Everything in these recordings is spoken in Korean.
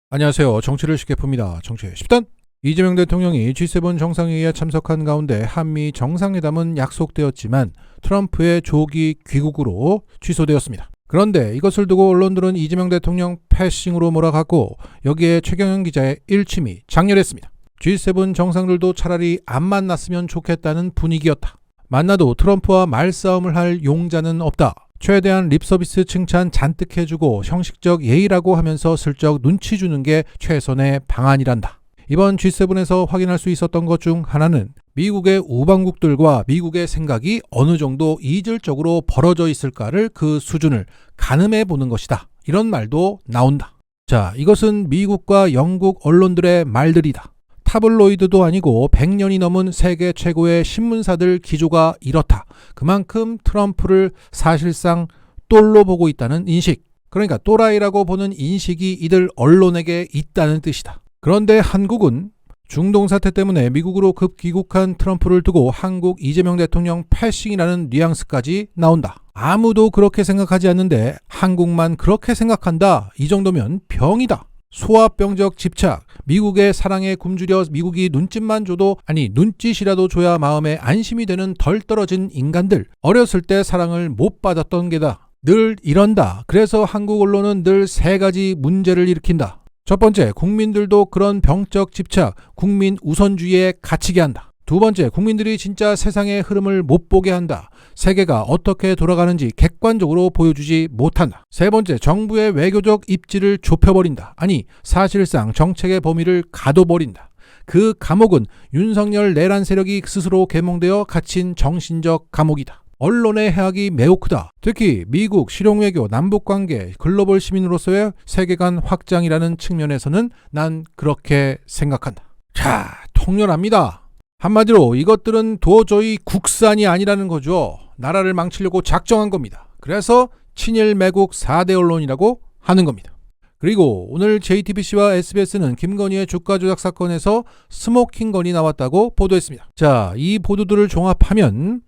안녕하세요. 정치를 쉽게 풉니다. 정치의 10단. 이재명 대통령이 G7 정상회의에 참석한 가운데 한미 정상회담은 약속되었지만 트럼프의 조기 귀국으로 취소되었습니다. 그런데 이것을 두고 언론들은 이재명 대통령 패싱으로 몰아갔고 여기에 최경영 기자의 일침이 장렬했습니다. G7 정상들도 차라리 안 만났으면 좋겠다는 분위기였다. 만나도 트럼프와 말싸움을 할 용자는 없다. 최대한 립서비스 칭찬 잔뜩 해주고 형식적 예의라고 하면서 슬쩍 눈치 주는 게 최선의 방안이란다. 이번 G7에서 확인할 수 있었던 것 중 하나는 미국의 우방국들과 미국의 생각이 어느 정도 이질적으로 벌어져 있을까를 그 수준을 가늠해 보는 것이다. 이런 말도 나온다. 자, 이것은 미국과 영국 언론들의 말들이다. 타블로이드도 아니고 100년이 넘은 세계 최고의 신문사들 기조가 이렇다. 그만큼 트럼프를 사실상 똘로 보고 있다는 인식, 그러니까 또라이라고 보는 인식이 이들 언론에게 있다는 뜻이다. 그런데 한국은 중동 사태 때문에 미국으로 급귀국한 트럼프를 두고 한국 이재명 대통령 패싱이라는 뉘앙스까지 나온다. 아무도 그렇게 생각하지 않는데 한국만 그렇게 생각한다. 이 정도면 병이다. 소아병적 집착, 미국의 사랑에 굶주려 미국이 눈짓만 줘도 눈짓이라도 줘야 마음에 안심이 되는 덜 떨어진 인간들. 어렸을 때 사랑을 못 받았던 게다. 늘 이런다. 그래서 한국 언론은 늘 세 가지 문제를 일으킨다. 첫 번째, 국민들도 그런 병적 집착, 국민 우선주의에 갇히게 한다. 두 번째, 국민들이 진짜 세상의 흐름을 못 보게 한다. 세계가 어떻게 돌아가는지 객관적으로 보여주지 못한다. 세 번째, 정부의 외교적 입지를 좁혀버린다. 사실상 정책의 범위를 가둬버린다. 그 감옥은 윤석열 내란 세력이 스스로 계몽되어 갇힌 정신적 감옥이다. 언론의 해악이 매우 크다. 특히 미국, 실용외교, 남북관계, 글로벌 시민으로서의 세계관 확장이라는 측면에서는 난 그렇게 생각한다. 자, 통렬합니다. 한마디로 이것들은 도저히 국산이 아니라는 거죠. 나라를 망치려고 작정한 겁니다. 그래서 친일 매국 4대 언론이라고 하는 겁니다. 그리고 오늘 JTBC와 SBS는 김건희의 주가 조작 사건에서 스모킹 건이 나왔다고 보도했습니다. 자, 이 보도들을 종합하면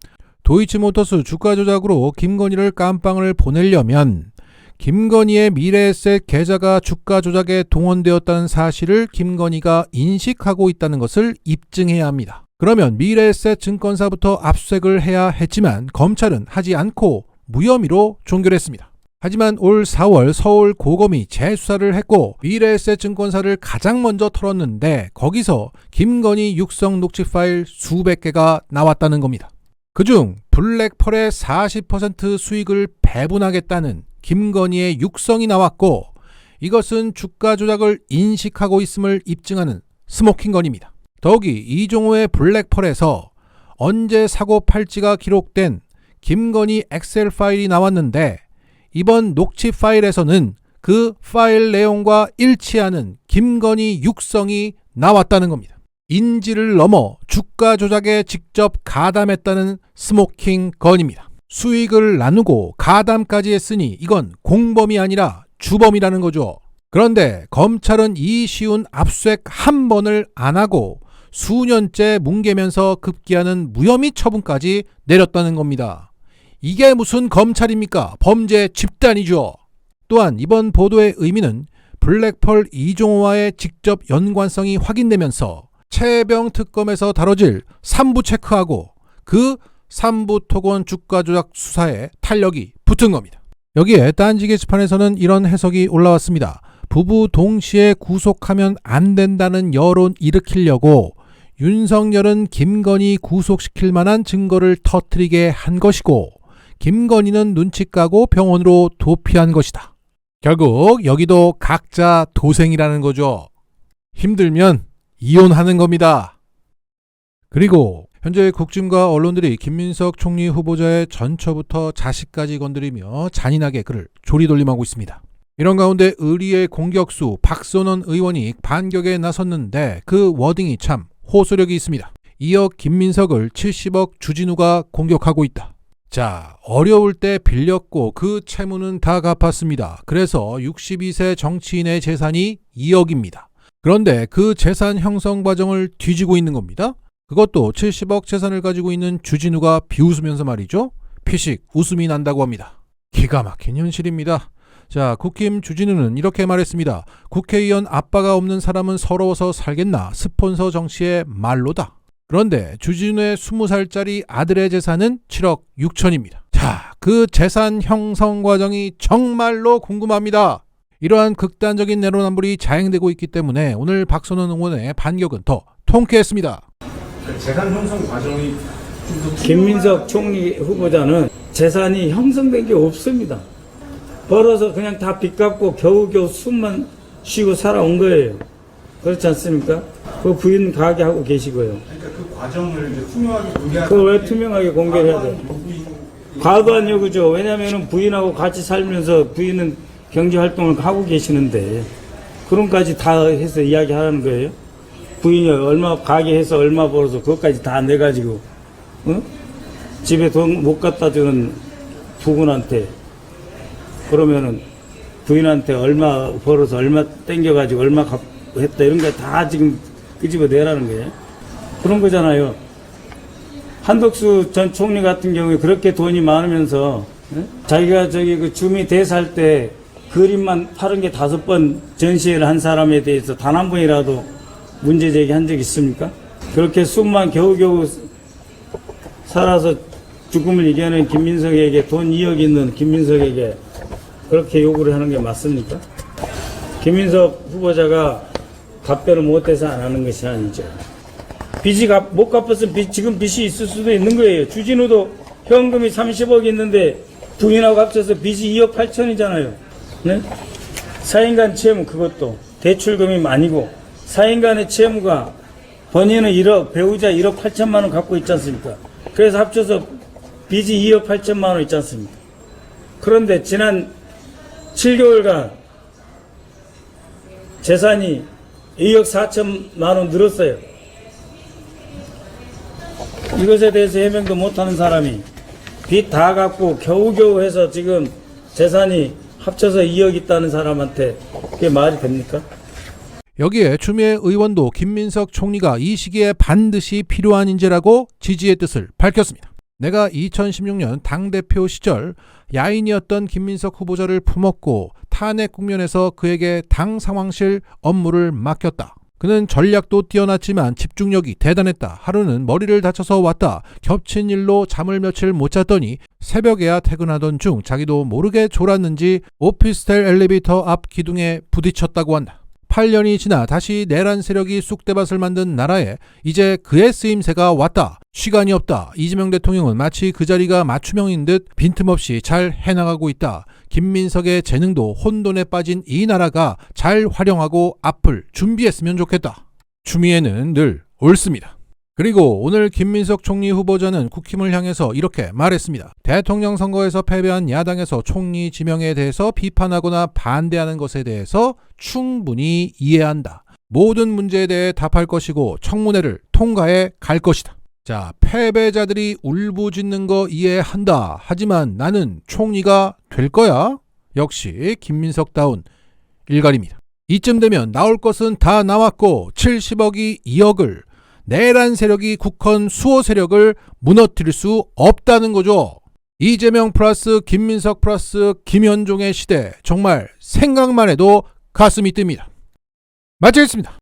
도이치모터스 주가 조작으로 김건희를 깜빵을 보내려면 김건희의 미래에셋 계좌가 주가 조작에 동원되었다는 사실을 김건희가 인식하고 있다는 것을 입증해야 합니다. 그러면 미래에셋 증권사부터 압수수색을 해야 했지만 검찰은 하지 않고 무혐의로 종결했습니다. 하지만 올 4월 서울 고검이 재수사를 했고 미래에셋 증권사를 가장 먼저 털었는데 거기서 김건희 육성 녹취 파일 수백 개가 나왔다는 겁니다. 그중 블랙펄의 40% 수익을 배분하겠다는 김건희의 육성이 나왔고 이것은 주가 조작을 인식하고 있음을 입증하는 스모킹 건입니다. 더욱이 이종호의 블랙펄에서 언제 사고 팔지가 기록된 김건희 엑셀 파일이 나왔는데 이번 녹취 파일에서는 그 파일 내용과 일치하는 김건희 육성이 나왔다는 겁니다. 인지를 넘어 주가 조작에 직접 가담했다는 스모킹 건입니다. 수익을 나누고 가담까지 했으니 이건 공범이 아니라 주범이라는 거죠. 그런데 검찰은 이 쉬운 압수수색 한 번을 안 하고 수년째 뭉개면서 급기야는 무혐의 처분까지 내렸다는 겁니다. 이게 무슨 검찰입니까? 범죄 집단이죠. 또한 이번 보도의 의미는 블랙펄 이종호와의 직접 연관성이 확인되면서 최병 특검에서 다뤄질 3부 체크하고 그 3부 토건 주가 조작 수사에 탄력이 붙은 겁니다. 여기에 딴지 게시판에서는 이런 해석이 올라왔습니다. 부부 동시에 구속하면 안 된다는 여론 일으키려고 윤석열은 김건희 구속시킬 만한 증거를 터뜨리게 한 것이고 김건희는 눈치 까고 병원으로 도피한 것이다. 결국 여기도 각자 도생이라는 거죠. 힘들면 이혼하는 겁니다. 그리고 현재 국짐과 언론들이 김민석 총리 후보자의 전처부터 자식까지 건드리며 잔인하게 그를 조리돌림하고 있습니다. 이런 가운데 의리의 공격수 박선원 의원이 반격에 나섰는데 그 워딩이 참 호소력이 있습니다. 이어 김민석을 70억 주진우가 공격하고 있다. 자, 어려울 때 빌렸고 그 채무는 다 갚았습니다. 그래서 62세 정치인의 재산이 2억입니다. 그런데 그 재산 형성 과정을 뒤지고 있는 겁니다. 그것도 70억 재산을 가지고 있는 주진우가 비웃으면서 말이죠. 피식 웃음이 난다고 합니다. 기가 막힌 현실입니다. 자, 국힘 주진우는 이렇게 말했습니다. 국회의원 아빠가 없는 사람은 서러워서 살겠나? 스폰서 정치의 말로다. 그런데 주진우의 20살짜리 아들의 재산은 7억 6천입니다. 자, 그 재산 형성 과정이 정말로 궁금합니다. 이러한 극단적인 내로남불이 자행되고 있기 때문에 오늘 박선원 의원의 반격은 더 통쾌했습니다. 재산 형성 과정이 김민석 총리 후보자는 재산이 형성된 게 없습니다. 벌어서 그냥 다 빚 갚고 겨우겨우 숨만 쉬고 살아온 거예요. 그렇지 않습니까? 그 부인 가게 하고 계시고요. 그러니까 그 과정을 이제 투명하게 공개하는. 그걸 왜 투명하게 공개를 해야 돼요? 과도한 요구죠. 왜냐하면 부인하고 같이 살면서 부인은 경제활동을 하고 계시는데 그런까지 다 해서 이야기하라는 거예요. 부인이 얼마 가게 해서 얼마 벌어서 그것까지 다 내가지고 집에 돈 못 갖다 주는 부군한테 그러면은 부인한테 얼마 벌어서 얼마 땡겨가지고 얼마 했다 이런 거 다 지금 끄집어 내라는 거예요. 그런 거잖아요. 한덕수 전 총리 같은 경우에 그렇게 돈이 많으면서 자기가 그 주미 대사할 때 그림만 파른 게 5번 전시회를 한 사람에 대해서 단 한 번이라도 문제 제기한 적 있습니까? 그렇게 숨만 겨우겨우 살아서 죽음을 이겨낸 김민석에게 돈 2억 있는 김민석에게 그렇게 요구를 하는 게 맞습니까? 김민석 후보자가 답변을 못해서 안 하는 것이 아니죠. 빚이 못 갚았으면 지금 빚이 있을 수도 있는 거예요. 주진우도 현금이 30억 있는데 부인하고 합쳐서 빚이 2억 8천이잖아요. 네? 4인간 채무 그것도 대출금이 많이고 4인간의 채무가 본인은 1억, 배우자 1억 8천만 원 갖고 있지 않습니까? 그래서 합쳐서 빚이 2억 8천만 원 있지 않습니까? 그런데 지난 7개월간 재산이 2억 4천만 원 늘었어요. 이것에 대해서 해명도 못하는 사람이 빚 다 갚고 겨우겨우 해서 지금 재산이 합쳐서 2억 있다는 사람한테 그게 말이 됩니까? 여기에 추미애 의원도 김민석 총리가 이 시기에 반드시 필요한 인재라고 지지의 뜻을 밝혔습니다. 내가 2016년 당대표 시절 야인이었던 김민석 후보자를 품었고 탄핵 국면에서 그에게 당 상황실 업무를 맡겼다. 그는 전략도 뛰어났지만 집중력이 대단했다. 하루는 머리를 다쳐서 왔다. 겹친 일로 잠을 며칠 못 잤더니 새벽에야 퇴근하던 중 자기도 모르게 졸았는지 오피스텔 엘리베이터 앞 기둥에 부딪혔다고 한다. 8년이 지나 다시 내란 세력이 쑥대밭을 만든 나라에 이제 그의 쓰임새가 왔다. 시간이 없다. 이재명 대통령은 마치 그 자리가 맞춤형인 듯 빈틈없이 잘 해나가고 있다. 김민석의 재능도 혼돈에 빠진 이 나라가 잘 활용하고 앞을 준비했으면 좋겠다. 추미애는 늘 옳습니다. 그리고 오늘 김민석 총리 후보자는 국힘을 향해서 이렇게 말했습니다. 대통령 선거에서 패배한 야당에서 총리 지명에 대해서 비판하거나 반대하는 것에 대해서 충분히 이해한다. 모든 문제에 대해 답할 것이고 청문회를 통과해 갈 것이다. 자, 패배자들이 울부짖는 거 이해한다. 하지만 나는 총리가 될 거야. 역시 김민석다운 일갈입니다. 이쯤 되면 나올 것은 다 나왔고 70억이 2억을 내란 세력이 국헌 수호 세력을 무너뜨릴 수 없다는 거죠. 이재명 플러스 김민석 플러스 김현종의 시대 정말 생각만 해도 가슴이 뜹니다. 마치겠습니다.